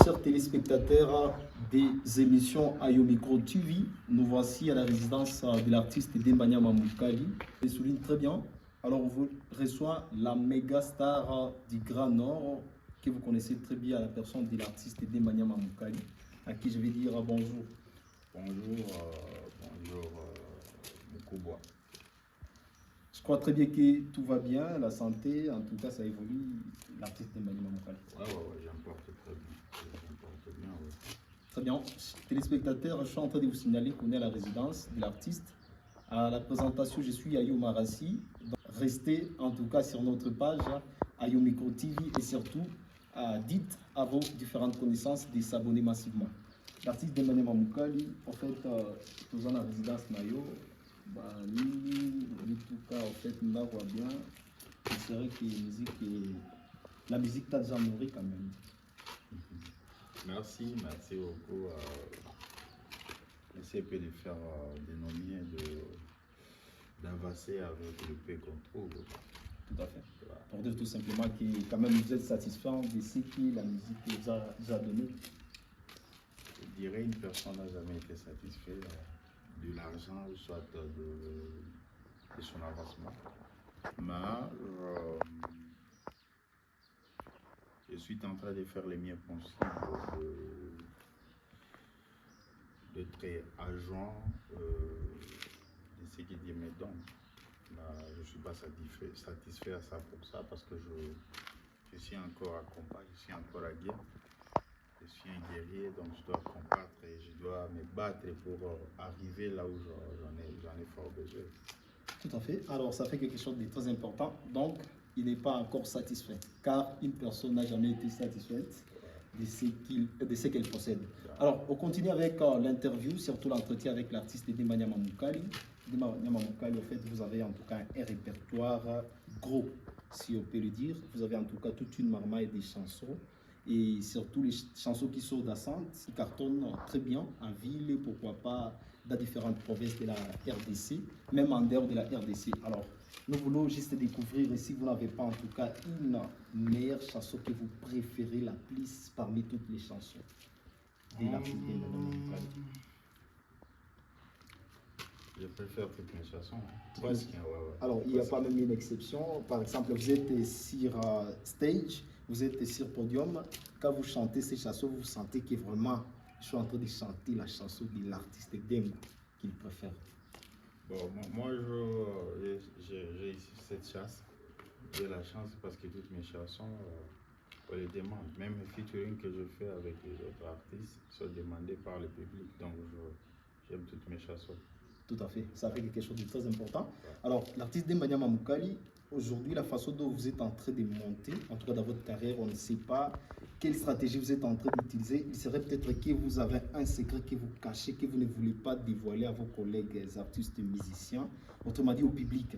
Chers téléspectateurs des émissions Ayo Micro TV, nous voici à la résidence de l'artiste Dembanya Mamukali. Je souligne très bien. Alors, on vous reçoit la méga star du Grand Nord que vous connaissez très bien, la personne de l'artiste Dembanya Mamukali, à qui je vais dire bonjour. Bonjour, Mukubwa. Je crois très bien que tout va bien, la santé, en tout cas, ça évolue. L'artiste Dembanya Mamukali. Ouais, j'emporte très bien. Ouais. Très bien. Téléspectateurs, je suis en train de vous signaler qu'on est à la résidence de l'artiste. À la présentation, je suis Ayo Marassi. Restez en tout cas sur notre page Ayo Micro TV et surtout, dites à vos différentes connaissances de s'abonner massivement. L'artiste Dembanya Mamukali, en fait, nous sommes à la résidence Mayo. En tout cas, en fait, nous voit bien. C'est vrai que la musique t'a déjà nourri quand même. Merci beaucoup. J'essaie de faire des noms d'avancer avec le peu qu'on trouve. Tout à fait. Voilà. Pour dire tout simplement que quand même vous êtes satisfait de ce que la musique vous a donné. Je dirais une personne n'a jamais été satisfaite de l'argent ou soit de son avancement. Mais je suis en train de faire les mieux possibles d'être agent de ce que Dieu me donne. Je ne suis pas satisfait à ça pour ça parce que je suis encore à combat, je suis encore à guerre. Je suis un guerrier, donc je dois combattre et je dois me battre pour arriver là où j'en ai fort besoin. Tout à fait. Alors, ça fait quelque chose de très important. Donc, il n'est pas encore satisfait, car une personne n'a jamais été satisfaite de ce qu'elle possède. Alors, on continue avec l'interview, surtout l'entretien avec l'artiste Dembanya Mamukali. Dembanya Mamukali, en fait, vous avez en tout cas un répertoire gros, si on peut le dire. Vous avez en tout cas toute une marmaille des chansons. Et surtout les chansons qui sont dassantes, qui cartonnent très bien en ville, pourquoi pas dans différentes provinces de la RDC, même en dehors de la RDC. Alors, nous voulons juste découvrir, si vous n'avez pas en tout cas une meilleure chanson que vous préférez la plus parmi toutes les chansons de l'artiste Dembanya Mamukali. Je préfère toutes mes chansons. Alors, il n'y a pas même une exception. Par exemple, vous êtes sur stage, vous êtes sur podium. Quand vous chantez ces chansons, vous sentez que vraiment, je suis en train de chanter la chanson de l'artiste Demba qu'il préfère. Bon, moi, j'ai ici cette chance. J'ai la chance parce que toutes mes chansons, on les demande. Même les featuring que je fais avec les autres artistes sont demandés par le public. Donc, j'aime toutes mes chansons. Tout à fait, ça fait quelque chose de très important. Alors, l'artiste Dembanya Mamukali, aujourd'hui, la façon dont vous êtes en train de monter, en tout cas dans votre carrière, on ne sait pas quelle stratégie vous êtes en train d'utiliser. Il serait peut-être que vous avez un secret que vous cachez, que vous ne voulez pas dévoiler à vos collègues artistes musiciens, autrement dit au public.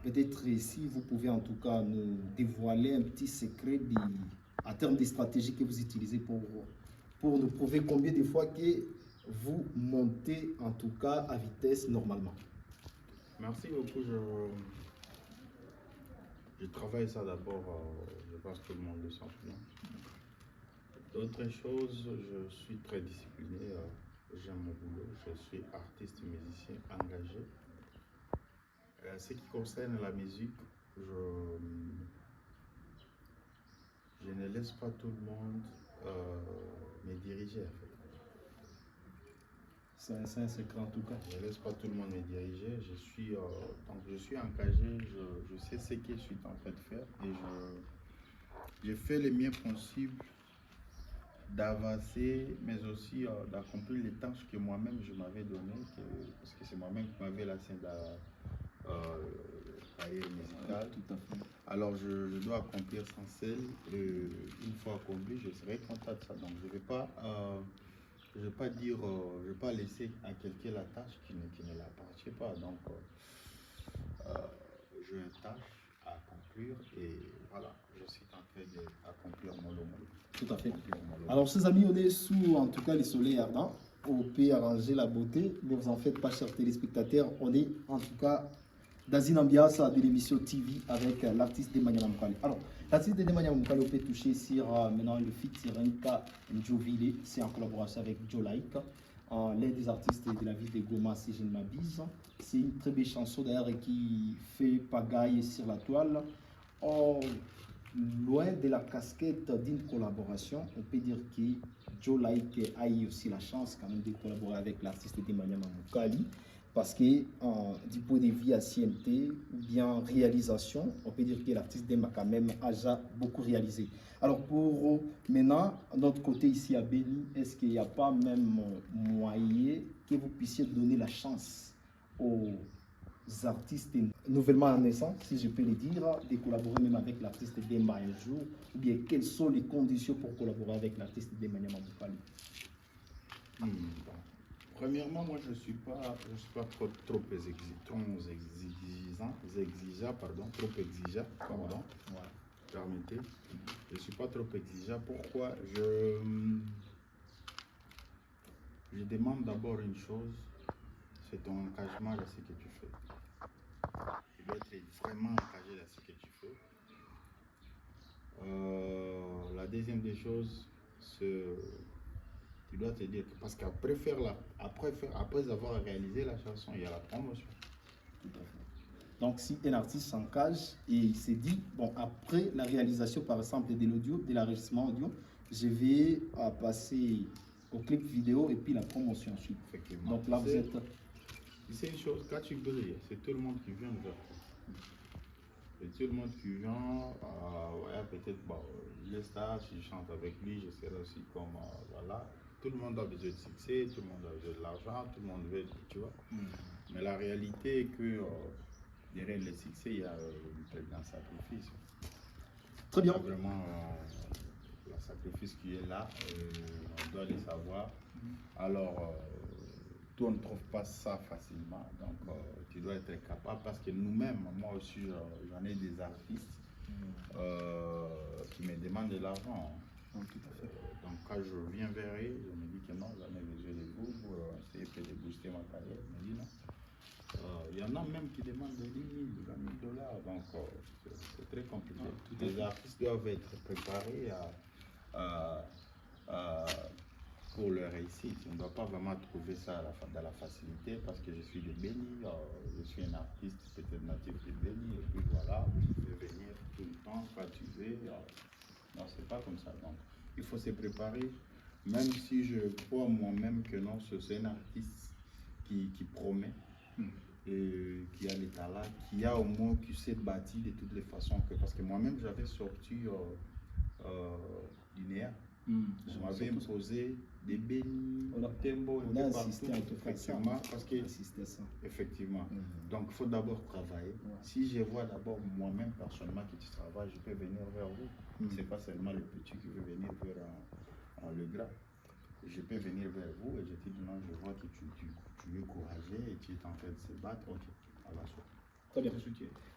Peut-être si vous pouvez en tout cas nous dévoiler un petit secret en termes de stratégie que vous utilisez pour nous prouver combien de fois que vous montez en tout cas à vitesse normalement. Merci beaucoup. Je travaille ça d'abord, je pense que tout le monde le sent bien. D'autres choses, je suis très discipliné, j'aime mon boulot, je suis artiste, musicien engagé. Ce qui concerne la musique, je ne laisse pas tout le monde me diriger en fait. C'est un secret en tout cas. Je ne laisse pas tout le monde me diriger. Je suis engagé, je sais ce que je suis en train de faire et je fais le mieux possible d'avancer, mais aussi d'accomplir les tâches que moi-même je m'avais données, parce que c'est moi-même qui m'avais lancé dans carrière musicale. Tout à fait. Alors je dois accomplir sans celle. Une fois accompli, je serai content de ça. Donc je ne vais pas dire, je vais pas laisser à quelqu'un la tâche qui ne l'appartient pas. Donc, j'ai une tâche à accomplir et voilà, je suis en train d'accomplir mon lot. Tout à fait. Alors, chers amis, on est sous, en tout cas, le soleil ardent. On peut arranger la beauté, ne vous en faites pas, chers téléspectateurs. On est, en tout cas, dans une ambiance de l'émission TV avec l'artiste Demanyama Mukali. Alors, l'artiste Demanyama Mukali, on peut toucher sur maintenant le featuring Njovile, c'est en collaboration avec Joe Like, l'un des artistes de la ville de Goma, si je ne m'abuse. C'est une très belle chanson d'ailleurs qui fait pagaille sur la toile. Or, loin de la casquette d'une collaboration, on peut dire que Joe Like a eu aussi la chance quand même de collaborer avec l'artiste Demanyama Mukali. Parce que du point de vue à CMT ou bien réalisation, on peut dire que l'artiste Demba quand même a déjà beaucoup réalisé. Alors pour maintenant, notre côté ici à Béni, est-ce qu'il n'y a pas même moyen que vous puissiez donner la chance aux artistes nouvellement naissants, si je peux le dire, de collaborer même avec l'artiste Demba un jour, ou bien quelles sont les conditions pour collaborer avec l'artiste Demanyama Mukali? Premièrement, moi je ne suis pas trop exigeant, pardon. Ouais. Permettez. Je ne suis pas trop exigeant. Pourquoi? Je demande d'abord une chose, c'est ton engagement dans ce que tu fais. Tu dois être vraiment engagé dans ce que tu fais. La deuxième des choses, c'est tu dois te dire que parce qu'après après avoir réalisé la chanson, il y a la promotion. Tout à fait. Donc si un artiste s'engage et il se dit, bon, après la réalisation par exemple de l'audio, de l'enregistrement audio, je vais passer au clip vidéo et puis la promotion ensuite. Effectivement. Donc là vous êtes... C'est une chose, quand tu brilles, c'est tout le monde qui vient vers toi. C'est tout le monde qui vient, ouais, peut-être, bon, il est star, si je chante avec lui, je serai aussi comme, voilà. Tout le monde a besoin de succès, tout le monde a besoin de l'argent, tout le monde veut, tu vois. Mais la réalité est que derrière le succès, il y a un très grand sacrifice. Très bien. Il y a vraiment le sacrifice qui est là, on doit le savoir. Alors, toi, on ne trouve pas ça facilement, donc tu dois être capable parce que nous-mêmes, moi aussi, j'en ai des artistes qui me demandent de l'argent. Tout à fait. Donc quand je viens vers eux, je me dis que non, j'en ai besoin de vous pour essayer de booster ma carrière. Je me dis non. Il y en a même qui demandent des 10 000, 20 000 $, donc c'est très compliqué. Les artistes doivent être préparés pour leur réussite. On ne doit pas vraiment trouver ça dans la facilité parce que je suis de Béni, je suis un artiste peut-être natif de Béni, et puis voilà, vous pouvez venir tout le temps quand tu veux. Non, c'est pas comme ça. Donc, il faut se préparer, même si je crois moi-même que non, c'est un artiste qui promet et qui a les talents, qui a au moins, qui s'est bâti de toutes les façons. Parce que moi-même, j'avais sorti l'INEA. Je m'avais imposé des bénis, tembo, on a assisté en tout cas effectivement, parce que ça. effectivement. Donc il faut d'abord travailler. Si je vois d'abord moi-même personnellement que tu travailles, je peux venir vers vous. C'est pas seulement le petit qui veut venir vers le grand. Je peux venir vers vous et je te dis non, je vois que tu es courageux et tu es en train de se battre. Ok, à la suite. Très bien.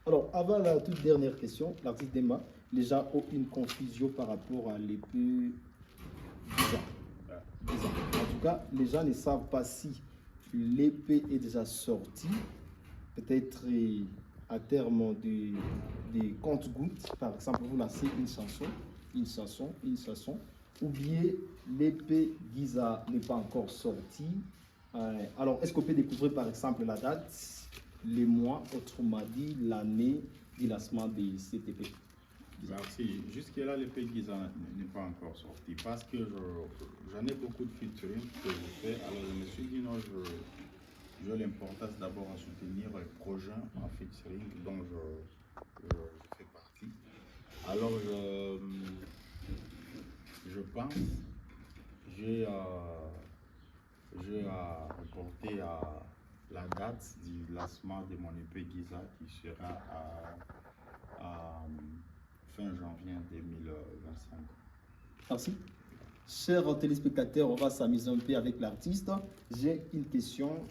Alors, avant la toute dernière question, l'artiste Demba, les gens ont une confusion par rapport à l'épée Giza. En tout cas, les gens ne savent pas si l'épée est déjà sortie, peut-être à terme des comptes-gouttes. Par exemple, vous lancez une chanson, ou bien l'épée Giza n'est pas encore sortie. Alors, est-ce qu'on peut découvrir par exemple la date, les mois, autrement dit l'année du lancement de cette épée? Merci. Jusque-là, l'épée Giza n'est pas encore sortie parce que j'en ai beaucoup de featuring que je fais. Alors, je me suis dit non, j'ai l'importance d'abord à soutenir les projets en featuring dont je fais partie. Alors, je pense, j'ai reporté à la date du lancement de mon épée Giza qui sera à fin janvier 2025. Merci. Chers téléspectateurs, on va s'amuser un peu avec l'artiste. J'ai une question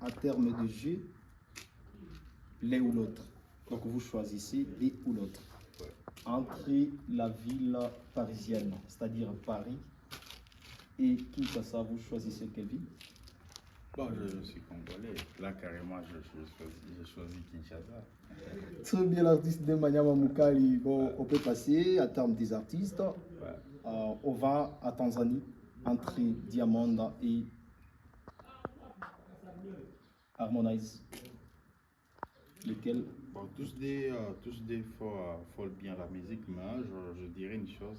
en termes de jeu, l'un ou l'autre. Donc vous choisissez l'un ou l'autre. Entre la ville parisienne, c'est-à-dire Paris, et Kinshasa, vous choisissez quelle ville? Bon, je suis congolais. Là, carrément, j'ai choisi Kinshasa. Très bien, l'artiste Dembanya Mamukali. Bon, on peut passer à terme des artistes. Ouais. On va à Tanzanie, entre Diamond et Harmonize. Lequel? Bon, tous des faut bien la musique, mais je dirais une chose.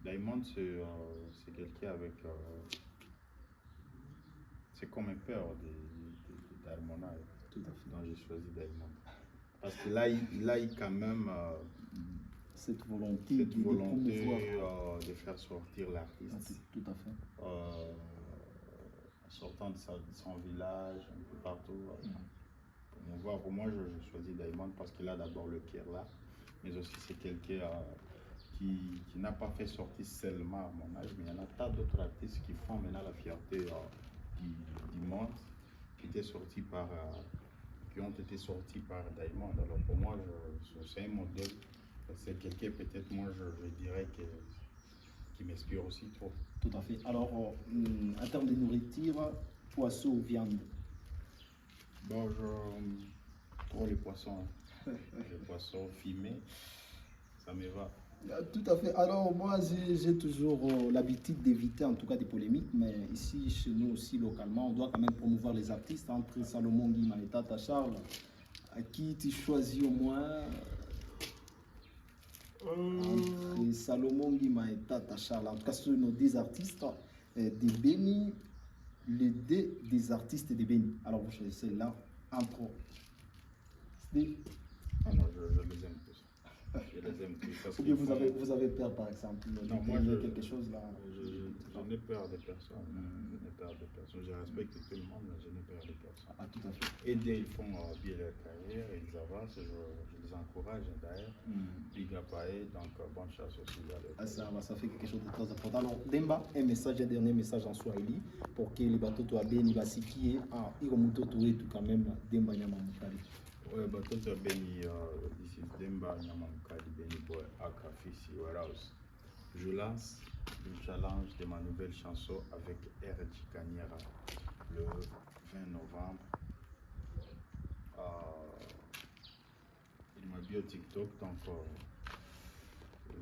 Diamond, c'est quelqu'un avec. C'est comme un père d'Harmonize. Tout à fait. Donc j'ai choisi Diamond. Parce que là, il quand même. Cette volonté de faire sortir l'artiste. Tout à fait. En sortant de son village, un peu partout. Pour moi, je choisis Diamond parce qu'il a d'abord le cœur là, mais aussi c'est quelqu'un qui n'a pas fait sortir seulement à mon âge, mais il y en a tas d'autres artistes qui font maintenant la fierté du monde, qui ont été sortis par Diamond. Alors pour moi, c'est un modèle. C'est quelqu'un, peut-être, moi, je dirais qui m'inspire aussi trop. Tout à fait. Alors, en termes de nourriture, poisson ou viande? Bon, trop les poissons. Les poissons fumés, ça me va. Tout à fait. Alors, moi, j'ai toujours l'habitude d'éviter, en tout cas, des polémiques, mais ici, chez nous aussi, localement, on doit quand même promouvoir les artistes. Entre Salomon Guima et Tata Charles, à qui tu choisis au moins? Entre Salomon Guima et Tata Charles, en tout cas, ce sont nos deux artistes de Béni, les deux des artistes de Béni. Alors, vous choisissez là, entre eux. Ah non, je les aime tous. Je les aime tous. Parce ou bien vous avez peur, par exemple, non, moi, quelque chose là. J'en ai peur des personnes. Je n'ai peur des personnes. Je respecte tout le monde, mais je n'ai peur des personnes. Ah, tout à fait. Et dès ils font bien leur carrière, ils avancent, je les encourage d'ailleurs. Big up à eux, donc bonne chance aussi. Ça fait quelque chose de très important. Alors, Demba, un dernier message en Swahili pour que les bateaux soient bien, ils vont s'y Iromuto Toué, tout quand même, Demba Nyamamukali. Ouais, bateau soient bien, ici Demba Nyamamukali, Béni Boy, Akafisi, Warehouse. Je lance le challenge de ma nouvelle chanson avec R.J. Kanyera le 20 novembre. Il m'a mis au TikTok, donc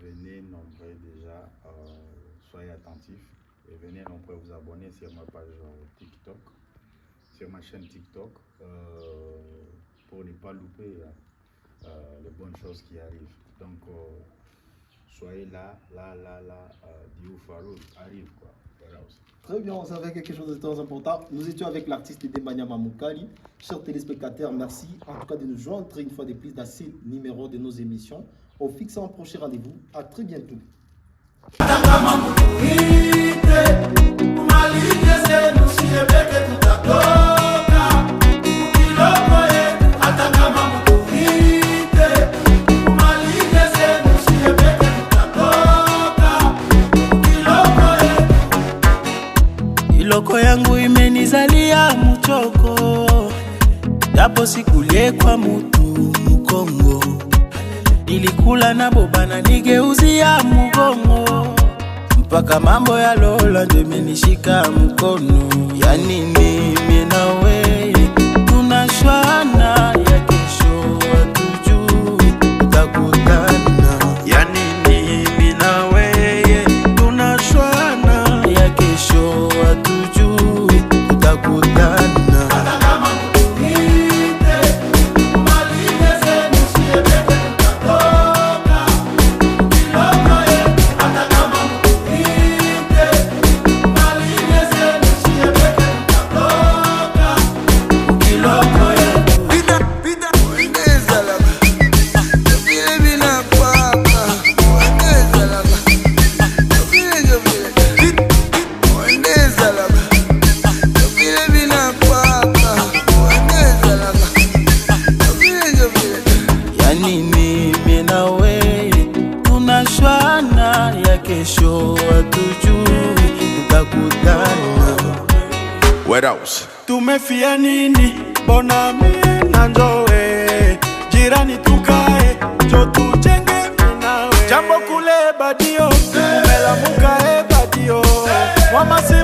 venez nombreux déjà, soyez attentifs et venez nombreux vous abonner sur ma page TikTok, sur ma chaîne TikTok, pour ne pas louper les bonnes choses qui arrivent. Donc soyez là, Dioufaro arrive quoi. Voilà aussi. Très bien, ça fait quelque chose de très important. Nous étions avec l'artiste Dembanya Mamukali. Chers téléspectateurs, merci en tout cas de nous joindre une fois de plus dans ces numéros de nos émissions. On fixe un prochain rendez-vous. À très bientôt. Iloko yangu imenizalia mchoko, japo sikulie kwa mutu mkongo. Nilikula na bobana nigeuzia mugongo, mpaka mambo ya lola ndio imenishika mkono. Yani mimi na wewe tunashwana, ya kesho hatujui tutakutana. Yani mimi na wewe tunashwana, ya kesho hatujui tutakutana. Tumefia nini? Bona mimi na njoe jirani tukae, jo tujenge nawe. Jambo kule badio, umela mukae badio. Wamasi